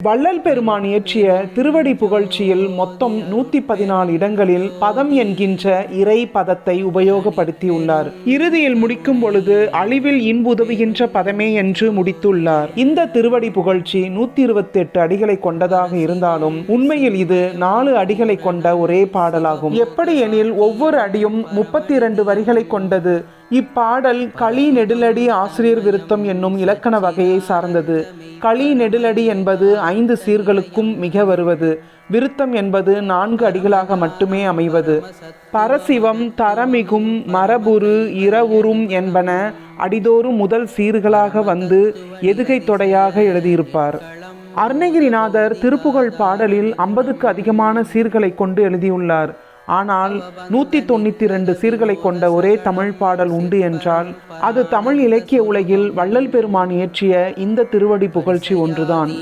வள்ளல் பெருமான் இயற்றிய திருவடி புகழ்ச்சியில் மொத்தம் 114 இடங்களில் பதம் என்கின்ற இறை பதத்தை உபயோகப்படுத்தியுள்ளார். இறுதியில் முடிக்கும் பொழுது அழிவில் இன்புதவுகின்ற பதமே என்று முடித்துள்ளார். இந்த திருவடி புகழ்ச்சி 128 அடிகளை கொண்டதாக இருந்தாலும் உண்மையில் இது 4 அடிகளை கொண்ட ஒரே பாடலாகும். எப்படி எனில் ஒவ்வொரு அடியும் 32 வரிகளை கொண்டது. இப்பாடல் களி நெடிலடி ஆசிரியர் விருத்தம் என்னும் இலக்கண வகையை சார்ந்தது. களி நெடிலடி என்பது 5 சீர்களுக்கும் மிக வருவது. விருத்தம் என்பது 4 அடிகளாக மட்டுமே அமைவது. பரசிவம் தரமிகும் மரபுரு இரவுறும் என்பன அடிதோறும் முதல் சீர்களாக வந்து எதுகை தொடையாக எழுதியிருப்பார். அருணகிரிநாதர் திருப்புகழ் பாடலில் 50க்கு அதிகமான சீர்களை கொண்டு எழுதியுள்ளார். ஆனால் 192 சீர்களை கொண்ட ஒரே தமிழ் பாடல் உண்டு என்றால் அது தமிழ் இலக்கிய உலகில் வள்ளல் பெருமான் இயற்றிய இந்த திருவடி புகழ்ச்சி ஒன்றுதான்.